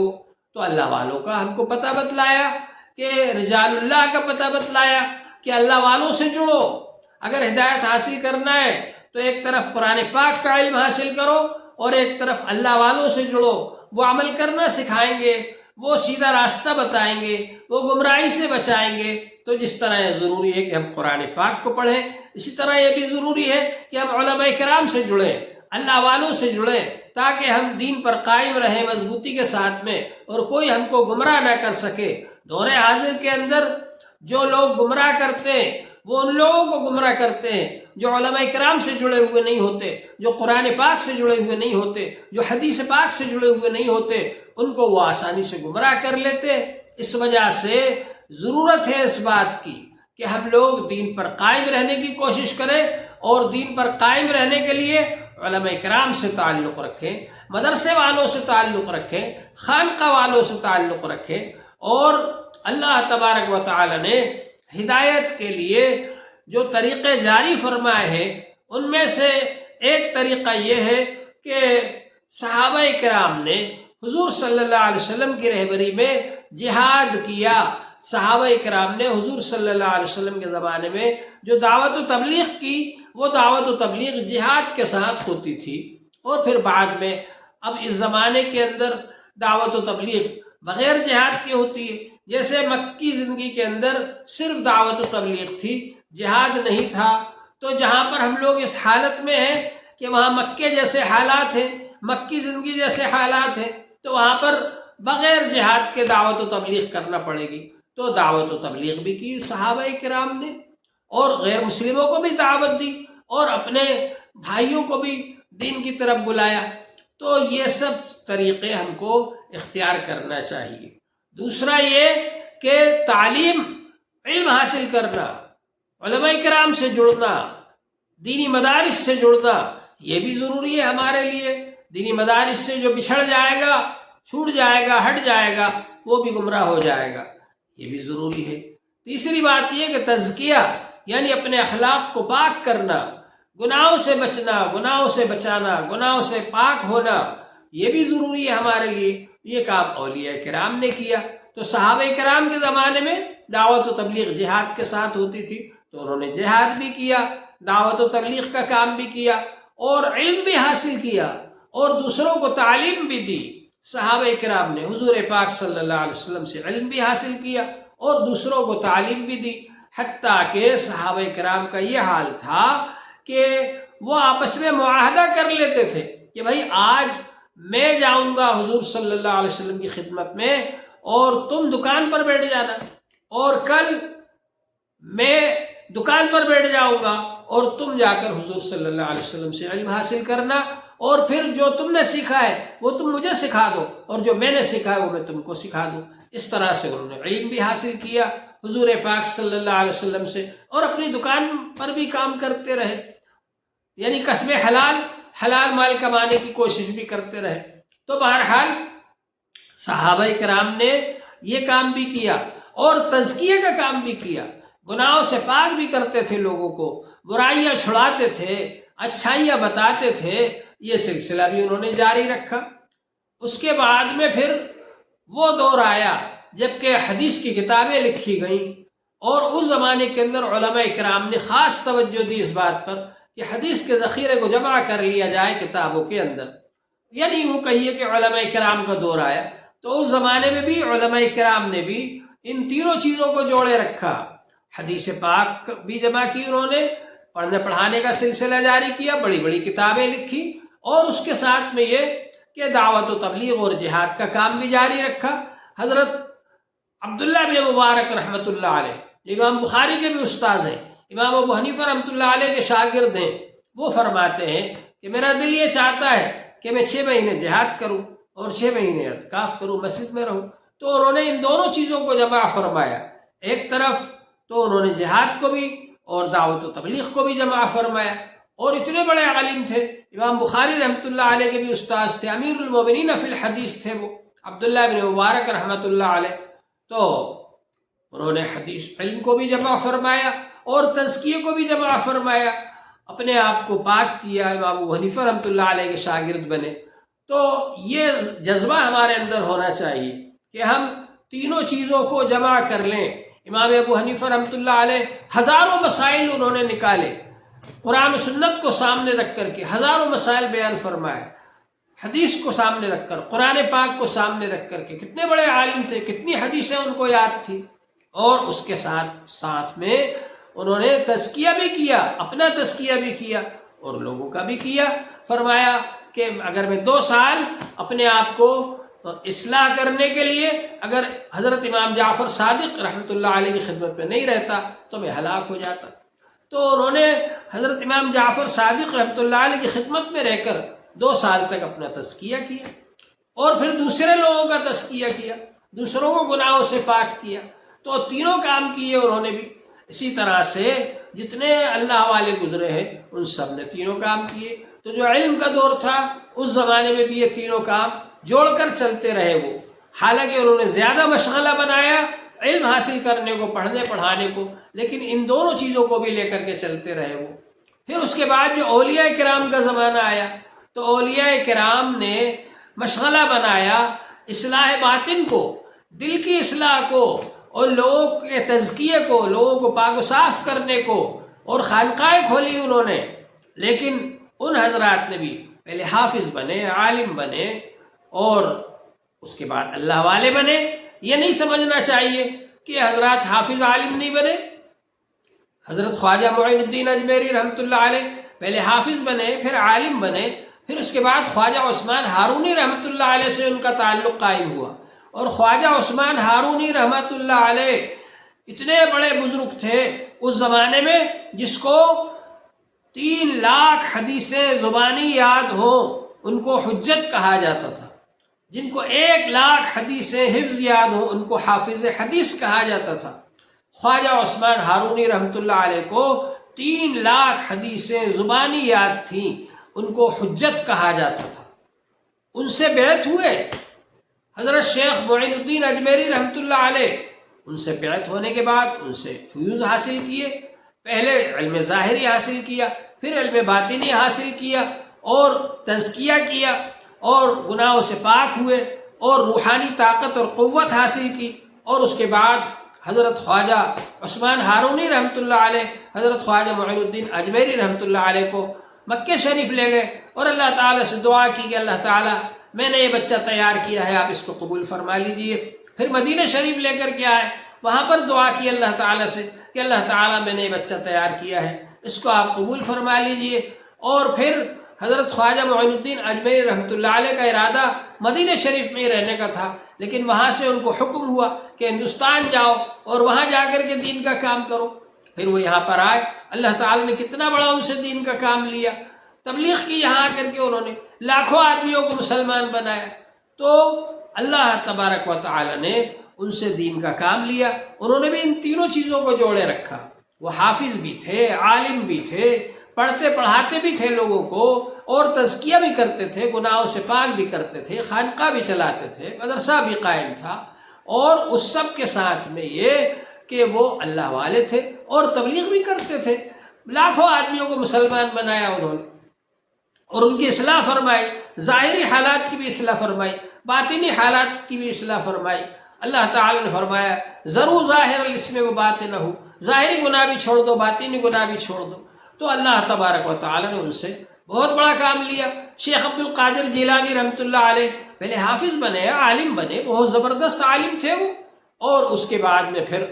تو اللہ والوں کا ہم کو پتہ بتلایا کہ رجال اللہ کا پتہ بتلایا کہ اللہ والوں سے جڑو۔ اگر ہدایت حاصل کرنا ہے تو ایک طرف قرآن پاک کا علم حاصل کرو، اور ایک طرف اللہ والوں سے جڑو، وہ عمل کرنا سکھائیں گے، وہ سیدھا راستہ بتائیں گے، وہ گمراہی سے بچائیں گے۔ تو جس طرح یہ ضروری ہے کہ ہم قرآن پاک کو پڑھیں، اسی طرح یہ بھی ضروری ہے کہ ہم علماء کرام سے جڑیں، اللہ والوں سے جڑیں، تاکہ ہم دین پر قائم رہیں مضبوطی کے ساتھ میں، اور کوئی ہم کو گمراہ نہ کر سکے۔ دور حاضر کے اندر جو لوگ گمراہ کرتے ہیں وہ ان لوگوں کو گمراہ کرتے ہیں جو علماء کرام سے جڑے ہوئے نہیں ہوتے، جو قرآن پاک سے جڑے ہوئے نہیں ہوتے، جو حدیث پاک سے جڑے ہوئے نہیں ہوتے، ان کو وہ آسانی سے گمراہ کر لیتے۔ اس وجہ سے ضرورت ہے اس بات کی کہ ہم لوگ دین پر قائم رہنے کی کوشش کریں، اور دین پر قائم رہنے کے لیے علماء کرام سے تعلق رکھیں، مدرسے والوں سے تعلق رکھیں، خانقاہ والوں سے تعلق رکھیں۔ اور اللہ تبارک و تعالی نے ہدایت کے لیے جو طریقے جاری فرمائے ہیں ان میں سے ایک طریقہ یہ ہے کہ صحابہ کرام نے حضور صلی اللہ علیہ وسلم کی رہبری میں جہاد کیا۔ صحابہ کرام نے حضور صلی اللہ علیہ وسلم کے زمانے میں جو دعوت و تبلیغ کی، وہ دعوت و تبلیغ جہاد کے ساتھ ہوتی تھی، اور پھر بعد میں اب اس زمانے کے اندر دعوت و تبلیغ بغیر جہاد کی ہوتی ہے۔ جیسے مکی زندگی کے اندر صرف دعوت و تبلیغ تھی، جہاد نہیں تھا، تو جہاں پر ہم لوگ اس حالت میں ہیں کہ وہاں مکے جیسے حالات ہیں، مکی زندگی جیسے حالات ہیں، تو وہاں پر بغیر جہاد کے دعوت و تبلیغ کرنا پڑے گی۔ تو دعوت و تبلیغ بھی کی صحابہ کرام نے، اور غیر مسلموں کو بھی دعوت دی، اور اپنے بھائیوں کو بھی دین کی طرف بلایا۔ تو یہ سب طریقے ہم کو اختیار کرنا چاہیے۔ دوسرا یہ کہ تعلیم، علم حاصل کرنا، علماء کرام سے جڑنا، دینی مدارس سے جڑنا، یہ بھی ضروری ہے ہمارے لیے۔ دینی مدارس سے جو بچھڑ جائے گا، چھوٹ جائے گا، ہٹ جائے گا، وہ بھی گمراہ ہو جائے گا، یہ بھی ضروری ہے۔ تیسری بات یہ کہ تزکیہ یعنی اپنے اخلاق کو پاک کرنا، گناہوں سے بچنا، گناہوں سے بچانا، گناہوں سے پاک ہونا، یہ بھی ضروری ہے ہمارے لیے۔ یہ کام اولیاء کرام نے کیا۔ تو صحابہ کرام کے زمانے میں دعوت و تبلیغ جہاد کے ساتھ ہوتی تھی، تو انہوں نے جہاد بھی کیا، دعوت و تبلیغ کا کام بھی کیا، اور علم بھی حاصل کیا، اور دوسروں کو تعلیم بھی دی۔ صحابہ کرام نے حضور پاک صلی اللہ علیہ وسلم سے علم بھی حاصل کیا، اور دوسروں کو تعلیم بھی دی، حتیٰ کہ صحابہ کرام کا یہ حال تھا کہ وہ آپس میں معاہدہ کر لیتے تھے کہ بھائی آج میں جاؤں گا حضور صلی اللہ علیہ وسلم کی خدمت میں اور تم دکان پر بیٹھ جانا، اور کل میں دکان پر بیٹھ جاؤں گا اور تم جا کر حضور صلی اللہ علیہ وسلم سے علم حاصل کرنا، اور پھر جو تم نے سیکھا ہے وہ تم مجھے سکھا دو، اور جو میں نے سیکھا ہے وہ میں تم کو سکھا دوں۔ اس طرح سے انہوں نے علم بھی حاصل کیا حضور پاک صلی اللہ علیہ وسلم سے، اور اپنی دکان پر بھی کام کرتے رہے، یعنی کسب حلال مال کمانے کی کوشش بھی کرتے رہے۔ تو بہرحال صحابہ کرام نے یہ کام بھی کیا اور تزکیے کا کام بھی کیا، گناہوں سے پاک بھی کرتے تھے، لوگوں کو برائیاں چھڑاتے تھے، اچھائیاں بتاتے تھے، یہ سلسلہ بھی انہوں نے جاری رکھا۔ اس کے بعد میں پھر وہ دور آیا جب کہ حدیث کی کتابیں لکھی گئیں، اور اس زمانے کے اندر علماء کرام نے خاص توجہ دی اس بات پر کہ حدیث کے ذخیرے کو جمع کر لیا جائے کتابوں کے اندر، یعنی یوں کہیے کہ علماء کرام کا دور آیا تو اس زمانے میں بھی علماء کرام نے بھی ان تینوں چیزوں کو جوڑے رکھا، حدیث پاک بھی جمع کی، انہوں نے پڑھنے پڑھانے کا سلسلہ جاری کیا، بڑی بڑی کتابیں لکھی، اور اس کے ساتھ میں یہ کہ دعوت و تبلیغ اور جہاد کا کام بھی جاری رکھا۔ حضرت عبداللہ بن مبارک رحمۃ اللہ علیہ، امام بخاری کے بھی استاذ ہیں، امام ابو حنیفہ رحمۃ اللہ علیہ کے شاگرد ہیں، وہ فرماتے ہیں کہ میرا دل یہ چاہتا ہے کہ میں 6 مہینے جہاد کروں اور 6 مہینے اعتکاف کروں، مسجد میں رہوں۔ تو انہوں نے ان دونوں چیزوں کو جمع فرمایا، ایک طرف تو انہوں نے جہاد کو بھی اور دعوت و تبلیغ کو بھی جمع فرمایا، اور اتنے بڑے عالم تھے، امام بخاری رحمۃ اللہ علیہ کے بھی استاذ تھے، امیر المومنین فی الحدیث تھے وہ عبداللہ بن مبارک رحمۃ اللہ علیہ۔ تو انہوں نے حدیث علم کو بھی جمع فرمایا اور تزکیے کو بھی جمع فرمایا، اپنے آپ کو پاک کیا، امام ابو حنیفہ رحمۃ اللہ علیہ کے شاگرد بنے۔ تو یہ جذبہ ہمارے اندر ہونا چاہیے کہ ہم تینوں چیزوں کو جمع کر لیں۔ امام ابو حنیفہ رحمۃ اللہ علیہ ہزاروں مسائل انہوں نے نکالے، قرآن و سنت کو سامنے رکھ کر کے ہزاروں مسائل بیان فرمائے، حدیث کو سامنے رکھ کر، قرآن پاک کو سامنے رکھ کر کے، کتنے بڑے عالم تھے، کتنی حدیثیں ان کو یاد تھی، اور اس کے ساتھ میں انہوں نے تزکیہ بھی کیا، اپنا تزکیہ بھی کیا اور لوگوں کا بھی کیا۔ فرمایا کہ اگر میں 2 سال اپنے آپ کو اصلاح کرنے کے لیے اگر حضرت امام جعفر صادق رحمۃ اللہ علیہ کی خدمت میں نہیں رہتا تو میں ہلاک ہو جاتا۔ تو انہوں نے حضرت امام جعفر صادق رحمۃ اللہ علیہ کی خدمت میں رہ کر 2 سال تک اپنا تزکیہ کیا، اور پھر دوسرے لوگوں کا تزکیہ کیا، دوسروں کو گناہوں سے پاک کیا۔ تو تینوں کام کیے انہوں نے بھی۔ اسی طرح سے جتنے اللہ والے گزرے ہیں ان سب نے تینوں کام کیے۔ تو جو علم کا دور تھا اس زمانے میں بھی یہ تینوں کام جوڑ کر چلتے رہے وہ، حالانکہ انہوں نے زیادہ مشغلہ بنایا علم حاصل کرنے کو، پڑھنے پڑھانے کو، لیکن ان دونوں چیزوں کو بھی لے کر کے چلتے رہے وہ۔ پھر اس کے بعد جو اولیاء کرام کا زمانہ آیا تو اولیاء کرام نے مشغلہ بنایا اصلاح باطن کو، دل کی اصلاح کو، اور لوگوں کے تزکیے کو، لوگوں کو پاک و صاف کرنے کو، اور خانقاہیں کھولی انہوں نے۔ لیکن ان حضرات نے بھی پہلے حافظ بنے، عالم بنے، اور اس کے بعد اللہ والے بنے۔ یہ نہیں سمجھنا چاہیے کہ حضرات حافظ عالم نہیں بنے۔ حضرت خواجہ معین الدین اجمیری رحمۃ اللہ علیہ پہلے حافظ بنے، پھر عالم بنے، پھر اس کے بعد خواجہ عثمان ہارونی رحمۃ اللہ علیہ سے ان کا تعلق قائم ہوا، اور خواجہ عثمان ہارونی رحمۃ اللہ علیہ اتنے بڑے بزرگ تھے اس زمانے میں جس کو 3 لاکھ حدیثیں زبانی یاد ہوں ان کو حجت کہا جاتا تھا، جن کو 1 لاکھ حدیثیں حفظ یاد ہوں ان کو حافظ حدیث کہا جاتا تھا۔ خواجہ عثمان ہارونی رحمۃ اللہ علیہ کو 3 لاکھ حدیثیں زبانی یاد تھیں، ان کو حجت کہا جاتا تھا۔ ان سے بیعت ہوئے حضرت شیخ معین الدین اجمیری رحمۃ اللہ علیہ، ان سے بیعت ہونے کے بعد ان سے فیوز حاصل کیے، پہلے علم ظاہری حاصل کیا، پھر علم باطنی حاصل کیا، اور تزکیہ کیا، اور گناہوں سے پاک ہوئے، اور روحانی طاقت اور قوت حاصل کی، اور اس کے بعد حضرت خواجہ عثمان ہارونی رحمۃ اللہ علیہ حضرت خواجہ معین الدین اجمیری رحمۃ اللہ علیہ کو مکہ شریف لے گئے، اور اللہ تعالیٰ سے دعا کی کہ اللہ تعالیٰ میں نے یہ بچہ تیار کیا ہے، آپ اس کو قبول فرما لیجئے۔ پھر مدینہ شریف لے کر کے آئے، وہاں پر دعا کی اللہ تعالیٰ سے کہ اللہ تعالیٰ میں نے یہ بچہ تیار کیا ہے، اس کو آپ قبول فرما لیجئے۔ اور پھر حضرت خواجہ معین الدین اجمیری رحمۃ اللہ علیہ کا ارادہ مدینہ شریف میں ہی رہنے کا تھا، لیکن وہاں سے ان کو حکم ہوا کہ ہندوستان جاؤ اور وہاں جا کر کے دین کا کام کرو۔ پھر وہ یہاں پر آئے، اللہ تعالیٰ نے کتنا بڑا ان سے دین کا کام لیا، تبلیغ کی یہاں آ کر کے انہوں نے لاکھوں آدمیوں کو مسلمان بنایا۔ تو اللہ تبارک و تعالیٰ نے ان سے دین کا کام لیا۔ انہوں نے بھی ان تینوں چیزوں کو جوڑے رکھا، وہ حافظ بھی تھے، عالم بھی تھے، پڑھتے پڑھاتے بھی تھے لوگوں کو، اور تزکیہ بھی کرتے تھے، گناہوں سے پاک بھی کرتے تھے، خانقاہ بھی چلاتے تھے، مدرسہ بھی قائم تھا، اور اس سب کے ساتھ میں یہ کہ وہ اللہ والے تھے اور تبلیغ بھی کرتے تھے۔ لاکھوں آدمیوں کو مسلمان بنایا انہوں نے، اور ان کی اصلاح فرمائی، ظاہری حالات کی بھی اصلاح فرمائی، باطنی حالات کی بھی اصلاح فرمائی۔ اللہ تعالیٰ نے فرمایا ضرور ظاہر الاسم و باطنہ، ظاہری گناہ بھی چھوڑ دو، باطنی گناہ بھی چھوڑ دو۔ تو اللہ تبارک و تعالیٰ نے ان سے بہت بڑا کام لیا۔ شیخ عبد القادر جیلانی رحمۃ اللہ علیہ پہلے حافظ بنے، عالم بنے، بہت زبردست عالم تھے وہ، اور اس کے بعد میں پھر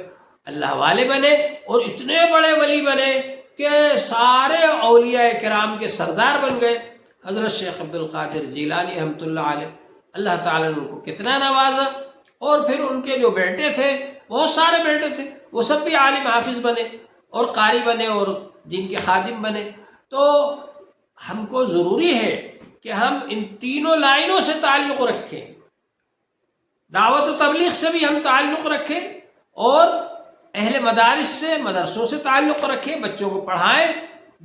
اللہ والے بنے اور اتنے بڑے ولی بنے کہ سارے اولیاء کرام کے سردار بن گئے۔ حضرت شیخ عبد القادر جیلانی رحمۃ اللہ علیہ، اللہ تعالیٰ نے ان کو کتنا نوازا، اور پھر ان کے جو بیٹے تھے، بہت سارے بیٹے تھے، وہ سب بھی عالم حافظ بنے اور قاری بنے اور دین کے خادم بنے۔ تو ہم کو ضروری ہے کہ ہم ان تینوں لائنوں سے تعلق رکھیں، دعوت و تبلیغ سے بھی ہم تعلق رکھیں، اور اہل مدارس سے، مدرسوں سے تعلق رکھیں، بچوں کو پڑھائیں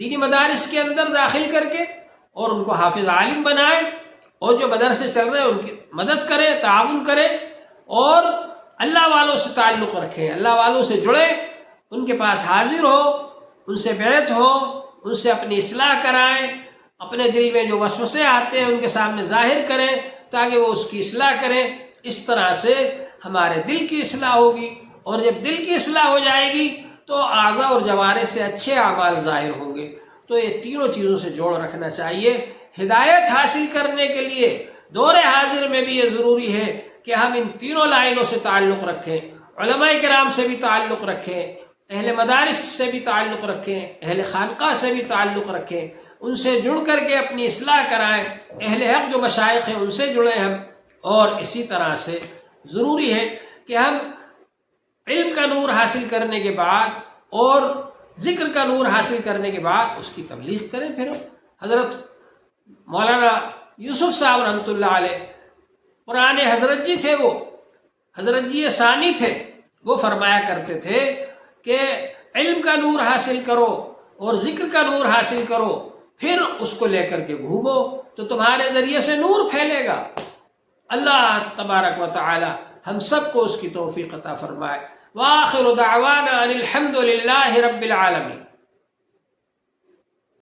دینی مدارس کے اندر داخل کر کے، اور ان کو حافظ عالم بنائیں، اور جو مدرسے چل رہے ہیں ان کی مدد کریں، تعاون کریں، اور اللہ والوں سے تعلق رکھیں، اللہ والوں سے جڑیں، ان کے پاس حاضر ہو، ان سے بیعت ہو، ان سے اپنی اصلاح کرائیں، اپنے دل میں جو وسوسے آتے ہیں ان کے سامنے ظاہر کریں تاکہ وہ اس کی اصلاح کریں۔ اس طرح سے ہمارے دل کی اصلاح ہوگی، اور جب دل کی اصلاح ہو جائے گی تو اعضاء اور جوارح سے اچھے اعمال ظاہر ہوں گے۔ تو یہ تینوں چیزوں سے جوڑ رکھنا چاہیے۔ ہدایت حاصل کرنے کے لیے دور حاضر میں بھی یہ ضروری ہے کہ ہم ان تینوں لائنوں سے تعلق رکھیں، علماء کرام سے بھی تعلق رکھیں، اہل مدارس سے بھی تعلق رکھیں، اہل خانقاہ سے بھی تعلق رکھیں، ان سے جڑ کر کے اپنی اصلاح کرائیں، اہل حق جو مشائخ ہیں ان سے جڑیں ہم، اور اسی طرح سے ضروری ہے کہ ہم علم کا نور حاصل کرنے کے بعد اور ذکر کا نور حاصل کرنے کے بعد اس کی تبلیغ کریں۔ پھر حضرت مولانا یوسف صاحب رحمۃ اللہ علیہ پرانے حضرت جی تھے، وہ حضرت جی ثانی تھے، وہ فرمایا کرتے تھے کہ علم کا نور حاصل کرو اور ذکر کا نور حاصل کرو، پھر اس کو لے کر کے گھومو تو تمہارے ذریعے سے نور پھیلے گا۔ اللہ تبارک و تعالی ہم سب کو اس کی توفیق عطا فرمائے۔ وآخر دعوانا ان الحمد للہ رب العالمین۔